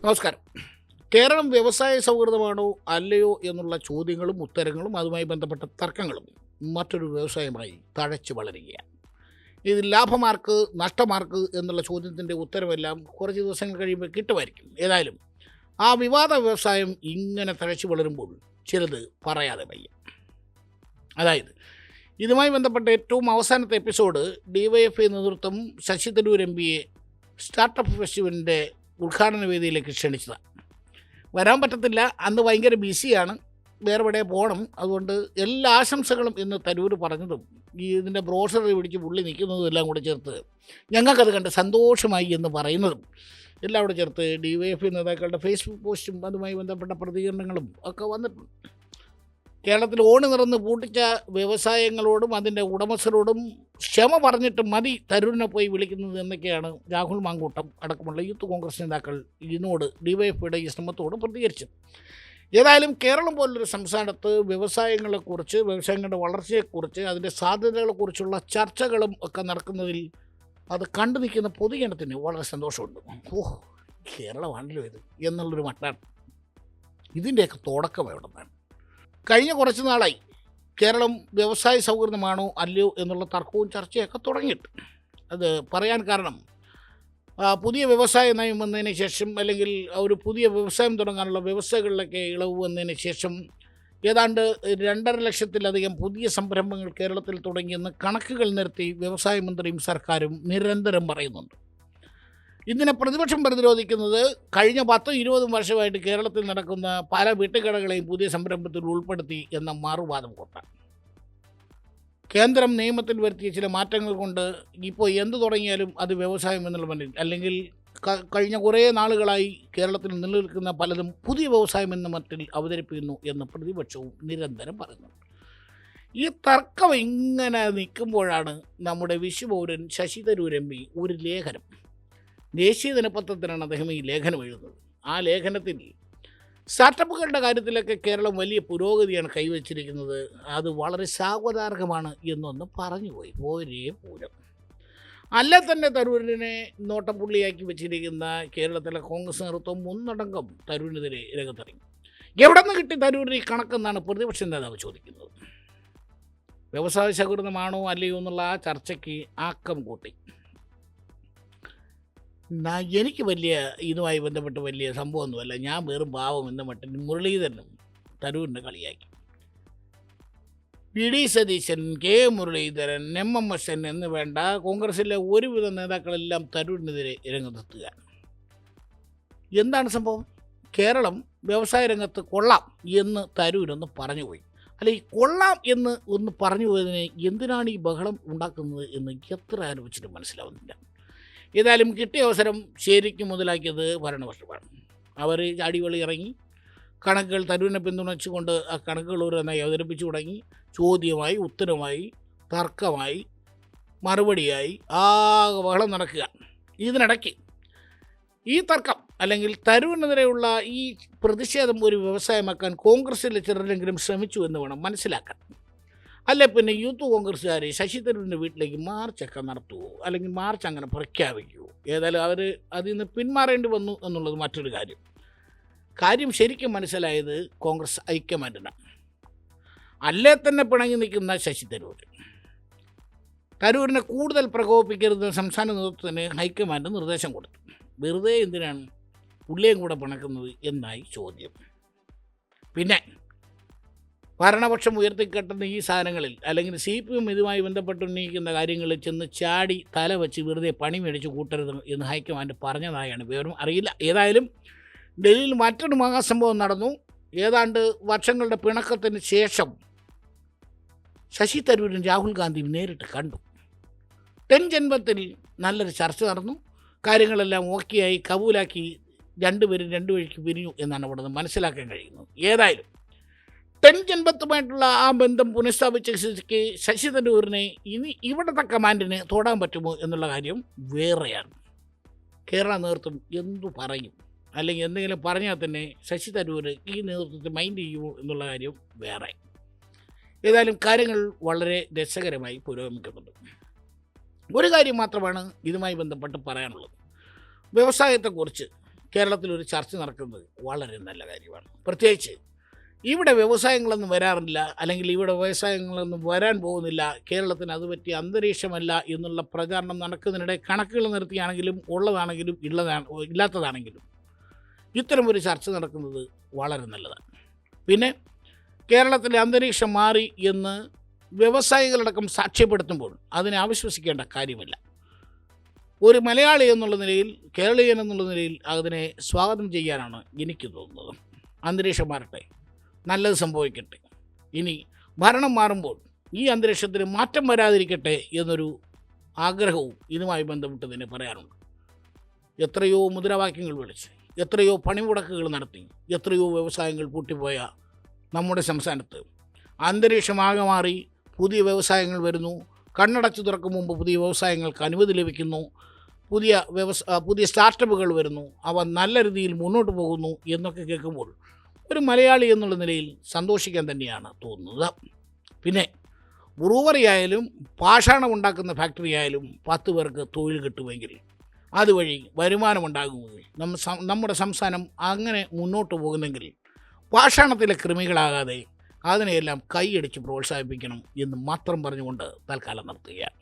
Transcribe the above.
നമസ്കാരം. കേരളം വ്യവസായ സൗഹൃദമാണോ അല്ലയോ എന്നുള്ള ചോദ്യങ്ങളും ഉത്തരങ്ങളും അതുമായി ബന്ധപ്പെട്ട തർക്കങ്ങളും മറ്റൊരു വ്യവസായമായി തഴച്ചു വളരുകയാണ്. ഇതിൽ ലാഭമാർക്ക് നഷ്ടമാർക്ക് എന്നുള്ള ചോദ്യത്തിൻ്റെ ഉത്തരമെല്ലാം കുറച്ച് ദിവസങ്ങൾ കഴിയുമ്പോൾ കിട്ടുമായിരിക്കും. ഏതായാലും ആ വിവാദ വ്യവസായം ഇങ്ങനെ തഴച്ചു വളരുമ്പോൾ ചിലത് പറയാതെ വയ്യ. അതായത് ഇതുമായി ബന്ധപ്പെട്ട ഏറ്റവും അവസാനത്തെ എപ്പിസോഡ് DYFI നേതൃത്വം ശശി തരൂർ MPയെ സ്റ്റാർട്ടപ്പ് ഫെസ്റ്റിവലിൻ്റെ ഉദ്ഘാടന വേദിയിലേക്ക് ക്ഷണിച്ചതാണ്. വരാൻ പറ്റത്തില്ല, അന്ന് ഭയങ്കര ബിസിയാണ്, വേറെ എവിടെ പോകണം. അതുകൊണ്ട് എല്ലാ ആശംസകളും എന്ന് തരൂർ പറഞ്ഞതും ഇതിൻ്റെ ബ്രോഷർ പിടിച്ച് പുള്ളി നിൽക്കുന്നതും എല്ലാം കൂടെ ചേർത്ത് ഞങ്ങൾക്കത് കണ്ട് സന്തോഷമായി എന്ന് പറയുന്നതും എല്ലാം കൂടെ ചേർത്ത് DYFI നേതാക്കളുടെ ഫേസ്ബുക്ക് പോസ്റ്റും അതുമായി ബന്ധപ്പെട്ട പ്രതികരണങ്ങളും ഒക്കെ വന്നിട്ടുണ്ട്. കേരളത്തിൽ ഓണി നിറന്ന് പൂട്ടിച്ച വ്യവസായങ്ങളോടും അതിൻ്റെ ഉടമസ്ഥരോടും ക്ഷമ പറഞ്ഞിട്ട് മതി തരൂരിനെ പോയി വിളിക്കുന്നത് എന്നൊക്കെയാണ് രാഹുൽ മാങ്കൂട്ടം അടക്കമുള്ള യൂത്ത് കോൺഗ്രസ് നേതാക്കൾ ഇതിനോട് DYFIയുടെ ഈ ശ്രമത്തോട് പ്രതികരിച്ചത്. ഏതായാലും കേരളം പോലൊരു സംസ്ഥാനത്ത് വ്യവസായങ്ങളെക്കുറിച്ച്, വ്യവസായങ്ങളുടെ വളർച്ചയെക്കുറിച്ച്, അതിൻ്റെ സാധ്യതകളെക്കുറിച്ചുള്ള ചർച്ചകളും ഒക്കെ നടക്കുന്നതിൽ അത് കണ്ടു നിൽക്കുന്ന പൊതുജനത്തിന് വളരെ സന്തോഷമുണ്ട്. കേരളമാണല്ലോ ഇത് എന്നുള്ളൊരു മട്ടാണ്. ഇതിൻ്റെയൊക്കെ തുടക്കം എവിടെ നിന്നാണ്? കഴിഞ്ഞ കുറച്ച് നാളായി കേരളം വ്യവസായ സൗഹൃദമാണോ അല്ലയോ എന്നുള്ള തർക്കവും ചർച്ചയൊക്കെ തുടങ്ങിയിട്ട്. അത് പറയാൻ കാരണം പുതിയ വ്യവസായ നയം വന്നതിന് ശേഷം, അല്ലെങ്കിൽ ഒരു പുതിയ വ്യവസായം തുടങ്ങാനുള്ള വ്യവസ്ഥകളിലൊക്കെ ഇളവ് വന്നതിന് ശേഷം ഏതാണ്ട് 2.5 ലക്ഷത്തിലധികം പുതിയ സംരംഭങ്ങൾ കേരളത്തിൽ തുടങ്ങിയെന്ന് കണക്കുകൾ നിരത്തി വ്യവസായ മന്ത്രിയും സർക്കാരും നിരന്തരം പറയുന്നുണ്ട്. ഇതിനെ പ്രതിപക്ഷം പ്രതിരോധിക്കുന്നത് കഴിഞ്ഞ 10-20 വർഷമായിട്ട് കേരളത്തിൽ നടക്കുന്ന പല വീട്ടുകടകളെയും പുതിയ സംരംഭത്തിൽ ഉൾപ്പെടുത്തി എന്ന മറുവാദം കൊണ്ടാണ്. കേന്ദ്രം നിയമത്തിൽ വരുത്തിയ ചില മാറ്റങ്ങൾ കൊണ്ട് ഇപ്പോൾ എന്ത് തുടങ്ങിയാലും അത് വ്യവസായം എന്നുള്ള മട്ടിൽ, അല്ലെങ്കിൽ കഴിഞ്ഞ കുറേ നാളുകളായി കേരളത്തിൽ നിലനിൽക്കുന്ന പലതും പുതിയ വ്യവസായം എന്ന മട്ടിൽ അവതരിപ്പിക്കുന്നു എന്ന് പ്രതിപക്ഷവും നിരന്തരം പറയുന്നു. ഈ തർക്കം ഇങ്ങനെ നിൽക്കുമ്പോഴാണ് നമ്മുടെ വിശ്വപൗരൻ ശശി തരൂർ MP ഒരു ലേഖനം, ദേശീയ ദിനപത്രത്തിനാണ് അദ്ദേഹം ഈ ലേഖനം എഴുതുന്നത്. ആ ലേഖനത്തിൽ സ്റ്റാർട്ടപ്പുകളുടെ കാര്യത്തിലൊക്കെ കേരളം വലിയ പുരോഗതിയാണ് കൈവച്ചിരിക്കുന്നത്, അത് വളരെ സ്വാഗതാർഹമാണ് എന്നൊന്ന് പറഞ്ഞുപോയി. ഒരേ പൂരം അല്ല തന്നെ തരൂരിനെ നോട്ടപ്പുള്ളിയാക്കി വെച്ചിരിക്കുന്ന കേരളത്തിലെ കോൺഗ്രസ് നേതൃത്വം ഒന്നടങ്കം തരൂരിനെതിരെ രംഗത്തിറങ്ങി. എവിടെ നിന്ന് കിട്ടി തരൂരിന് ഈ കണക്കെന്നാണ് പ്രതിപക്ഷ നേതാവ് ചോദിക്കുന്നത്. വ്യവസായ സൗഹൃദമാണോ അല്ലയോ എന്നുള്ള ആ ചർച്ചയ്ക്ക് ആക്കം കൂട്ടി. എനിക്ക് വലിയ ഇതുമായി ബന്ധപ്പെട്ട് വലിയ സംഭവമൊന്നുമല്ല, ഞാൻ വെറും പാവം എന്ന മട്ടിൽ മുരളീധരനും തരൂരിനെ കളിയാക്കി. PD Satheesan, K Muraleedharan, MMSN എന്ന് വേണ്ട കോൺഗ്രസിലെ ഒരുവിധ നേതാക്കളെല്ലാം തരൂരിനെതിരെ രംഗത്തെത്തുകയാണ്. എന്താണ് സംഭവം? കേരളം വ്യവസായ രംഗത്ത് കൊള്ളാം എന്ന് തരൂരൊന്ന് പറഞ്ഞുപോയി. അല്ല, ഈ കൊള്ളാം എന്ന് ഒന്ന് പറഞ്ഞു പോയതിന് എന്തിനാണ് ഈ ബഹളം ഉണ്ടാക്കുന്നത് എന്ന് എത്ര ആലോചിച്ചിട്ട് മനസ്സിലാവുന്നില്ല. ഏതായാലും കിട്ടിയ അവസരം ശരിക്കും മുതലാക്കിയത് ഭരണപക്ഷമാണ്. അവർ ചാടിവളി ഇറങ്ങി കണക്കുകൾ തരൂരിനെ പിന്തുണച്ചുകൊണ്ട് ആ കണക്കുകൾ ഓരോന്നായി അവതരിപ്പിച്ചു തുടങ്ങി. ചോദ്യമായി, ഉത്തരമായി, തർക്കമായി, മറുപടിയായി ആകെ ബഹളം നടക്കുക. ഇതിനിടയ്ക്ക് ഈ തർക്കം അല്ലെങ്കിൽ തരൂരിനെതിരെയുള്ള ഈ പ്രതിഷേധം ഒരു വ്യവസായമാക്കാൻ കോൺഗ്രസിലെ ചിലരെങ്കിലും ശ്രമിച്ചു എന്ന് വേണം മനസ്സിലാക്കാൻ. അല്ലെ പിന്നെ യൂത്ത് കോൺഗ്രസ്സുകാർ ശശി തരൂരിൻ്റെ വീട്ടിലേക്ക് മാർച്ചൊക്കെ നടത്തുമോ, അല്ലെങ്കിൽ മാർച്ച് അങ്ങനെ പ്രഖ്യാപിക്കുമോ? ഏതായാലും അവർ അതിൽ നിന്ന് പിന്മാറേണ്ടി വന്നു എന്നുള്ളത് മറ്റൊരു കാര്യം ശരിക്കും മനസ്സിലായത് കോൺഗ്രസ് ഹൈക്കമാൻഡിനാണ്. അല്ലേ തന്നെ പിണങ്ങി നിൽക്കുന്ന ശശി തരൂരിനെ കൂടുതൽ പ്രകോപിപ്പിക്കരുത് സംസ്ഥാന നേതൃത്വത്തിന് ഹൈക്കമാൻഡ് നിർദ്ദേശം കൊടുത്തു. വെറുതെ എന്തിനാണ് പുള്ളിയും കൂടെ പിണക്കുന്നത് എന്നായി ചോദ്യം. പിന്നെ ഭരണപക്ഷം ഉയർത്തിക്കെട്ടുന്ന ഈ സാധനങ്ങളിൽ, അല്ലെങ്കിൽ CPM ഇതുമായി ബന്ധപ്പെട്ട് ഉന്നയിക്കുന്ന കാര്യങ്ങളിൽ ചെന്ന് ചാടി തല വെച്ച് വെറുതെ പണി മേടിച്ച് കൂട്ടരുത് എന്ന് ഹൈക്കമാൻഡ് പറഞ്ഞതായാണ് വിവരം. അറിയില്ല. ഏതായാലും ഡൽഹിയിൽ മറ്റൊരു മഹാസംഭവം നടന്നു. ഏതാണ്ട് വർഷങ്ങളുടെ പിണക്കത്തിന് ശേഷം ശശി തരൂരും രാഹുൽ ഗാന്ധിയും നേരിട്ട് കണ്ടു. 10 ജന്മത്തിൽ നല്ലൊരു ചർച്ച നടന്നു. കാര്യങ്ങളെല്ലാം ഓക്കെയായി, കബൂലാക്കി, രണ്ടുപേരും രണ്ടു വഴിക്ക് പിരിഞ്ഞു എന്നാണ് അവിടെ നിന്ന് മനസ്സിലാക്കാൻ കഴിയുന്നത്. ഏതായാലും 10 ജന്മത്തുമായിട്ടുള്ള ആ ബന്ധം പുനഃസ്ഥാപിച്ച ശശി തരൂരിനെ ഇനി ഇവിടുത്തെ കമാൻഡിന് തൊടാൻ പറ്റുമോ എന്നുള്ള കാര്യം വേറെയാണ്. കേരള നേതൃത്വം എന്തു പറയും, അല്ലെങ്കിൽ എന്തെങ്കിലും പറഞ്ഞാൽ തന്നെ ശശി തരൂർ ഈ നേതൃത്വത്തെ മൈൻഡ് ചെയ്യുമോ എന്നുള്ള കാര്യം വേറെ. ഏതായാലും കാര്യങ്ങൾ വളരെ രസകരമായി പുരോഗമിക്കുന്നുണ്ട്. ഒരു കാര്യം മാത്രമാണ് ഇതുമായി ബന്ധപ്പെട്ട് പറയാനുള്ളത്. വ്യവസായത്തെക്കുറിച്ച് കേരളത്തിലൊരു ചർച്ച നടക്കുന്നത് വളരെ നല്ല കാര്യമാണ്. പ്രത്യേകിച്ച് ഇവിടെ വ്യവസായങ്ങളൊന്നും വരാറില്ല, അല്ലെങ്കിൽ ഇവിടെ വ്യവസായങ്ങളൊന്നും വരാൻ പോകുന്നില്ല, കേരളത്തിന് അത് പറ്റിയ അന്തരീക്ഷമല്ല എന്നുള്ള പ്രചാരണം നടക്കുന്നതിനിടെ കണക്കുകൾ നിർത്തിയാണെങ്കിലും ഉള്ളതാണെങ്കിലും ഇല്ലാത്തതാണെങ്കിലും ഇത്തരം ഒരു ചർച്ച നടക്കുന്നത് വളരെ നല്ലതാണ്. പിന്നെ കേരളത്തിലെ അന്തരീക്ഷം മാറി എന്ന് വ്യവസായികളടക്കം സാക്ഷ്യപ്പെടുത്തുമ്പോൾ അതിനെ അവിശ്വസിക്കേണ്ട കാര്യമില്ല. ഒരു മലയാളി എന്നുള്ള നിലയിൽ, കേരളീയൻ എന്നുള്ള നിലയിൽ അതിനെ സ്വാഗതം ചെയ്യാനാണ് എനിക്ക് തോന്നുന്നത്. അന്തരീക്ഷം മാറട്ടെ, നല്ലത് സംഭവിക്കട്ടെ. ഇനി ഭരണം മാറുമ്പോൾ ഈ അന്തരീക്ഷത്തിന് മാറ്റം വരാതിരിക്കട്ടെ എന്നൊരു ആഗ്രഹവും ഇതുമായി ബന്ധപ്പെട്ട് തന്നെ പറയാറുണ്ട്. എത്രയോ മുദ്രാവാക്യങ്ങൾ വിളിച്ച്, എത്രയോ പണിമുടക്കുകൾ നടത്തി, എത്രയോ വ്യവസായങ്ങൾ പൂട്ടിപ്പോയ നമ്മുടെ സംസ്ഥാനത്ത് അന്തരീക്ഷമാകെ മാറി പുതിയ വ്യവസായങ്ങൾ വരുന്നു. കണ്ണടച്ചു തുറക്കും മുമ്പ് പുതിയ വ്യവസായങ്ങൾക്ക് അനുമതി ലഭിക്കുന്നു. പുതിയ സ്റ്റാർട്ടപ്പുകൾ വരുന്നു. അവ നല്ല രീതിയിൽ മുന്നോട്ട് പോകുന്നു എന്നൊക്കെ കേൾക്കുമ്പോൾ ഒരു മലയാളി എന്നുള്ള നിലയിൽ സന്തോഷിക്കാൻ തന്നെയാണ് തോന്നുന്നത്. പിന്നെ ബ്രൂവറി ആയാലും പാഷാണമുണ്ടാക്കുന്ന ഫാക്ടറി ആയാലും 10 പേർക്ക് തൊഴിൽ കിട്ടുമെങ്കിൽ, അതുവഴി വരുമാനമുണ്ടാകുമെങ്കിൽ, നമ്മുടെ സംസ്ഥാനം അങ്ങനെ മുന്നോട്ട് പോകുന്നെങ്കിൽ പാഷാണത്തിലെ കൃമികളാകാതെ അതിനെയെല്ലാം കൈയടിച്ച് പ്രോത്സാഹിപ്പിക്കണം എന്ന് മാത്രം പറഞ്ഞുകൊണ്ട് തൽക്കാലം നിർത്തുകയാണ്.